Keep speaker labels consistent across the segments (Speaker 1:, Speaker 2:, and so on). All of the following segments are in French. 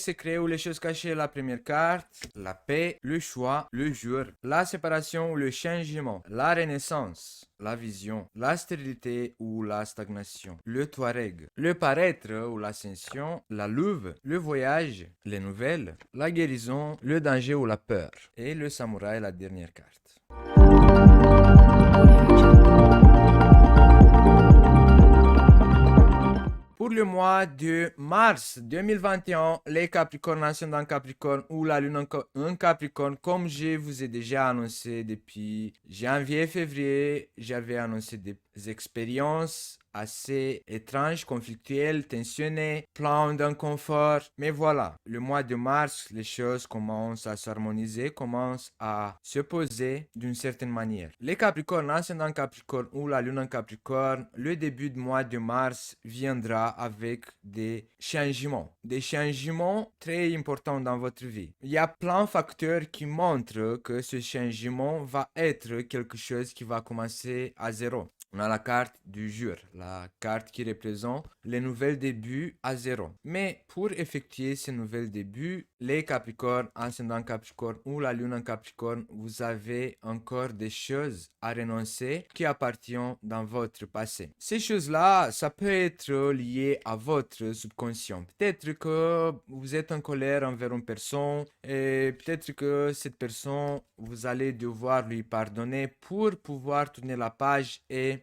Speaker 1: secrets ou les choses cachées, la première carte. La paix, le choix, le jour. La séparation ou le changement. La renaissance, la vision. La stérilité ou la stagnation. Le Touareg. Le paraître ou l'ascension. La louve, le voyage, les nouvelles. La guérison, le danger ou la peur. Et le samouraï, la dernière carte. Pour le mois de mars 2021, les Capricornes ascendant Capricorne ou la lune en Capricorne, comme je vous ai déjà annoncé depuis janvier-février, j'avais annoncé des expériences assez étranges, conflictuelles, tensionnées, plein d'inconfort. Mais voilà, le mois de mars, les choses commencent à s'harmoniser, commencent à se poser d'une certaine manière. Les Capricornes, ascendant Capricorne ou la lune en Capricorne, le début du mois de mars viendra avec des changements très importants dans votre vie. Il y a plein de facteurs qui montrent que ce changement va être quelque chose qui va commencer à zéro. On a la carte du jour, la carte qui représente les nouveaux débuts à zéro. Mais pour effectuer ces nouveaux débuts, les Capricornes, ascendant Capricorne ou la lune en Capricorne, vous avez encore des choses à renoncer qui appartiennent dans votre passé. Ces choses-là, ça peut être lié à votre subconscient. Peut-être que vous êtes en colère envers une personne et peut-être que cette personne, vous allez devoir lui pardonner pour pouvoir tourner la page et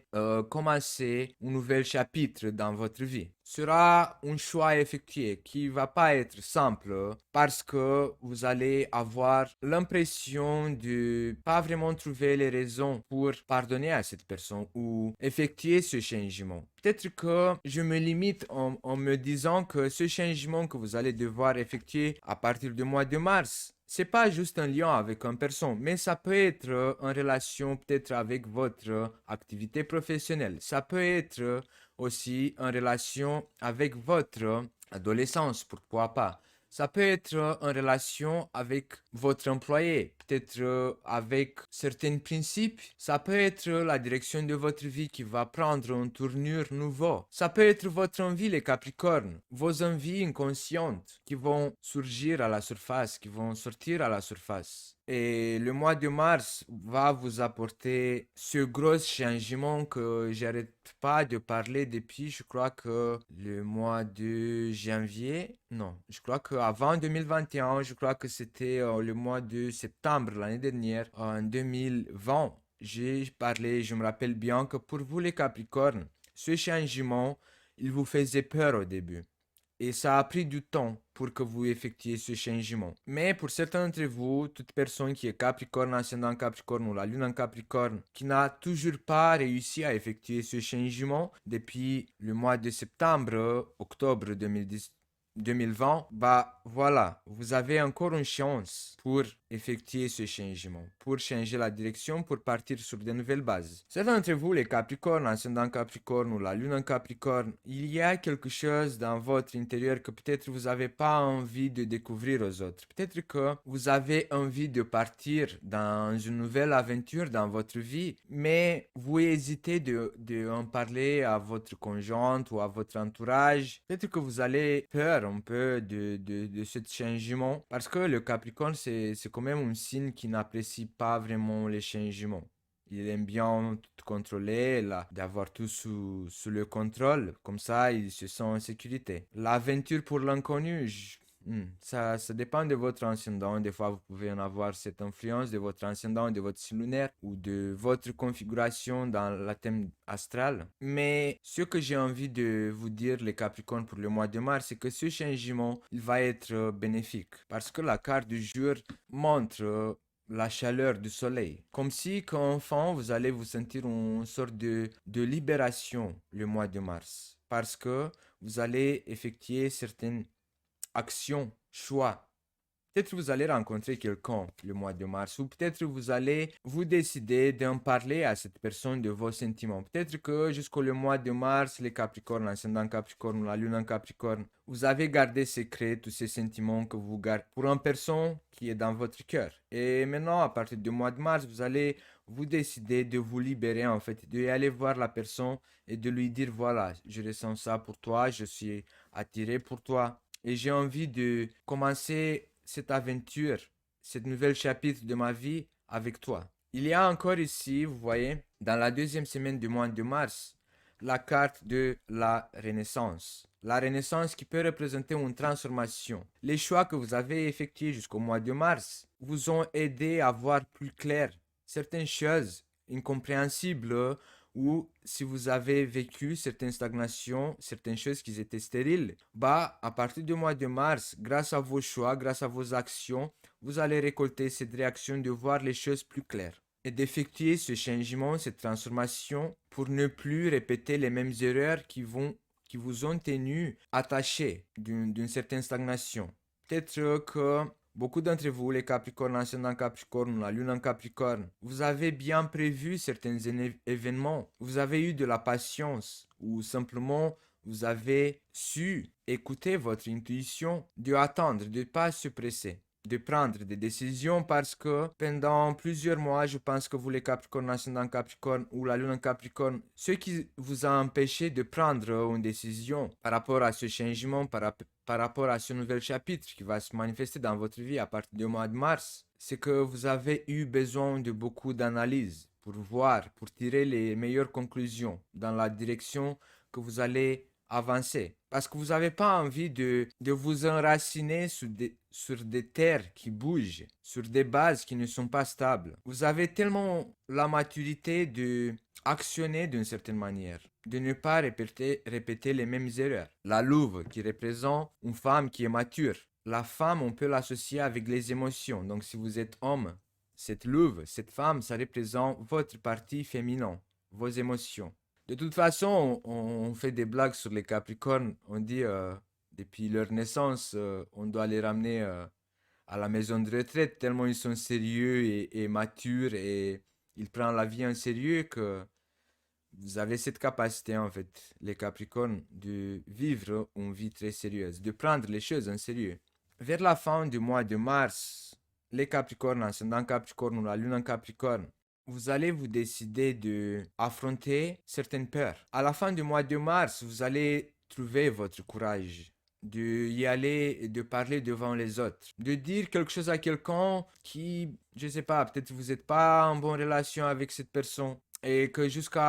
Speaker 1: commencer un nouvel chapitre dans votre vie. Sera un choix effectué qui va pas être simple parce que vous allez avoir l'impression de pas vraiment trouver les raisons pour pardonner à cette personne ou effectuer ce changement. Peut-être que je me limite en me disant que ce changement que vous allez devoir effectuer à partir du mois de mars, c'est pas juste un lien avec une personne, mais ça peut être en relation peut-être avec votre activité professionnelle. Ça peut être aussi en relation avec votre adolescence, pourquoi pas. Ça peut être en relation avec votre employé, peut-être avec certains principes. Ça peut être la direction de votre vie qui va prendre une tournure nouveau. Ça peut être votre envie, les Capricornes, vos envies inconscientes qui vont surgir à la surface, qui vont sortir à la surface. Et le mois de mars va vous apporter ce gros changement que j'arrête pas de parler depuis, je crois que le mois de janvier, non, je crois qu'avant 2021, je crois que c'était le mois de septembre l'année dernière, en 2020, j'ai parlé, je me rappelle bien que pour vous les Capricornes, ce changement, il vous faisait peur au début. Et ça a pris du temps pour que vous effectuiez ce changement. Mais pour certains d'entre vous, toute personne qui est Capricorne, ascendant Capricorne ou la lune en Capricorne, qui n'a toujours pas réussi à effectuer ce changement depuis le mois de septembre, octobre 2020, bah voilà, vous avez encore une chance pour effectuer ce changement, pour changer la direction, pour partir sur de nouvelles bases. Certains d'entre vous, les Capricornes, ascendant Capricorne ou la lune en Capricorne, il y a quelque chose dans votre intérieur que peut-être vous n'avez pas envie de découvrir aux autres. Peut-être que vous avez envie de partir dans une nouvelle aventure dans votre vie, mais vous hésitez de en parler à votre conjointe ou à votre entourage. Peut-être que vous allez peur un peu de ce changement parce que le Capricorne, c'est quand même un signe qui n'apprécie pas vraiment les changements. Il aime bien tout contrôler, d'avoir tout sous le contrôle. Comme ça, il se sent en sécurité. L'aventure pour l'inconnu, ça dépend de votre ascendant. Des fois, vous pouvez en avoir cette influence de votre ascendant, de votre signe lunaire ou de votre configuration dans la thème astral. Mais ce que j'ai envie de vous dire, les Capricornes, pour le mois de mars, c'est que ce changement, il va être bénéfique. Parce que la carte du jour montre la chaleur du soleil. Comme si, qu'enfin, vous allez vous sentir une sorte de libération le mois de mars. Parce que vous allez effectuer certaines actions, choix. Peut-être vous allez rencontrer quelqu'un le mois de mars ou peut-être vous allez vous décider d'en parler à cette personne de vos sentiments. Peut-être que jusqu'au le mois de mars, les Capricornes, l'ascendant Capricorne, la lune en Capricorne, vous avez gardé secret tous ces sentiments que vous gardez pour une personne qui est dans votre cœur. Et maintenant, à partir du mois de mars, vous allez vous décider de vous libérer en fait, de aller voir la personne et de lui dire voilà, je ressens ça pour toi, je suis attiré pour toi. et j'ai envie de commencer cette aventure, cette nouvelle chapitre de ma vie avec toi. Il y a encore ici, vous voyez, dans la deuxième semaine du mois de mars, la carte de la Renaissance. La Renaissance qui peut représenter une transformation. Les choix que vous avez effectués jusqu'au mois de mars vous ont aidé à voir plus clair certaines choses incompréhensibles ou si vous avez vécu certaines stagnations, certaines choses qui étaient stériles, bah, à partir du mois de mars, grâce à vos choix, grâce à vos actions, vous allez récolter cette réaction de voir les choses plus claires et d'effectuer ce changement, cette transformation pour ne plus répéter les mêmes erreurs qui vous ont tenu attachés d'une certaine stagnation. Peut-être que beaucoup d'entre vous, les Capricornes, l'ascendant Capricorne, la lune en Capricorne, vous avez bien prévu certains événements, vous avez eu de la patience ou simplement vous avez su écouter votre intuition, de attendre, de ne pas se presser, de prendre des décisions parce que pendant plusieurs mois, je pense que vous les Capricornes, l'ascendant Capricorne ou la lune en Capricorne, ce qui vous a empêché de prendre une décision par rapport à ce changement, par rapport à ce nouvel chapitre qui va se manifester dans votre vie à partir du mois de mars, c'est que vous avez eu besoin de beaucoup d'analyse pour voir, pour tirer les meilleures conclusions dans la direction que vous allez avancer. Parce que vous n'avez pas envie de vous enraciner sur des terres qui bougent, sur des bases qui ne sont pas stables. Vous avez tellement la maturité de actionner d'une certaine manière, de ne pas répéter les mêmes erreurs. La louve qui représente une femme qui est mature. La femme, on peut l'associer avec les émotions. Donc si vous êtes homme, cette louve, cette femme, ça représente votre partie féminin, vos émotions. De toute façon, on fait des blagues sur les Capricornes. On dit, depuis leur naissance, on doit les ramener à la maison de retraite tellement ils sont sérieux et matures et ils prennent la vie en sérieux que vous avez cette capacité, en fait, les Capricornes, de vivre une vie très sérieuse, de prendre les choses en sérieux. Vers la fin du mois de mars, les Capricornes, ascendant Capricorne ou la lune en Capricorne, vous allez vous décider de affronter certaines peurs. À la fin du mois de mars, vous allez trouver votre courage de y aller et de parler devant les autres, de dire quelque chose à quelqu'un qui, je sais pas, peut-être vous n'êtes pas en bonne relation avec cette personne et que jusqu'au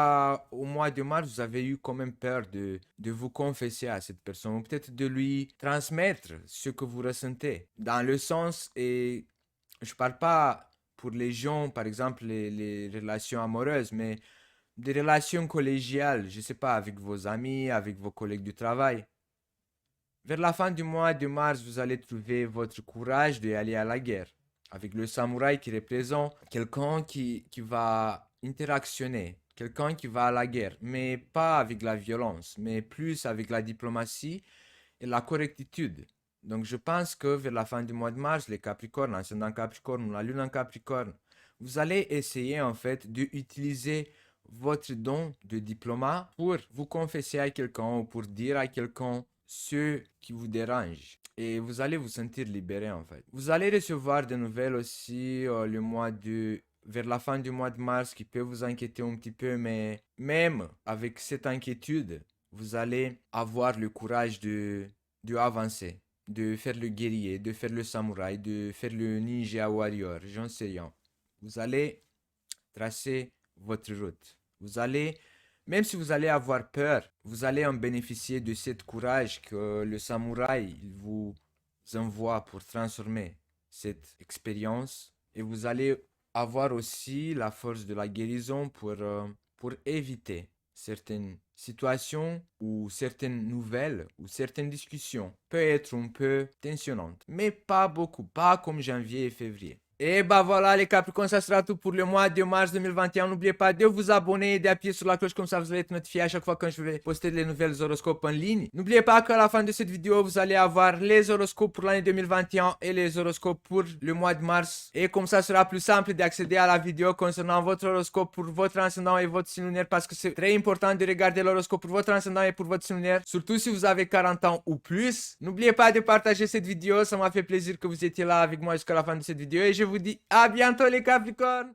Speaker 1: mois de mars, vous avez eu quand même peur de vous confesser à cette personne ou peut-être de lui transmettre ce que vous ressentez dans le sens et je parle pas pour les gens, par exemple, les relations amoureuses, mais des relations collégiales, je sais pas, avec vos amis, avec vos collègues du travail. Vers la fin du mois de mars, vous allez trouver votre courage d'aller à la guerre. Avec le samouraï qui représente quelqu'un qui va interactionner, quelqu'un qui va à la guerre, mais pas avec la violence, mais plus avec la diplomatie et la correctitude. Donc je pense que vers la fin du mois de mars, les Capricornes, l'ascendant Capricorne, la lune en Capricorne, vous allez essayer en fait d'utiliser votre don de diplomate pour vous confesser à quelqu'un ou pour dire à quelqu'un ce qui vous dérange. Et vous allez vous sentir libéré en fait. Vous allez recevoir des nouvelles aussi vers la fin du mois de mars qui peut vous inquiéter un petit peu, mais même avec cette inquiétude, vous allez avoir le courage de avancer, de faire le guerrier, de faire le samouraï, de faire le ninja warrior, j'en sais rien. Vous allez tracer votre route. Vous allez, même si vous allez avoir peur, vous allez en bénéficier de ce courage que le samouraï il vous envoie pour transformer cette expérience. Et vous allez avoir aussi la force de la guérison pour éviter certaines situations ou certaines nouvelles ou certaines discussions peut être un peu tensionnantes, mais pas beaucoup, pas comme janvier et février. Et bah voilà les Capricornes, ça sera tout pour le mois de mars 2021. N'oubliez pas de vous abonner et d'appuyer sur la cloche comme ça vous allez être notifié à chaque fois quand je vais poster les nouvelles horoscopes en ligne. N'oubliez pas qu'à la fin de cette vidéo, vous allez avoir les horoscopes pour l'année 2021 et les horoscopes pour le mois de mars. Et comme ça sera plus simple d'accéder à la vidéo concernant votre horoscope pour votre ascendant et votre signe lunaire parce que c'est très important de regarder l'horoscope pour votre ascendant et pour votre signe lunaire, surtout si vous avez 40 ans ou plus. N'oubliez pas de partager cette vidéo, ça m'a fait plaisir que vous étiez là avec moi jusqu'à la fin de cette vidéo et je vous dis à bientôt les Capricornes!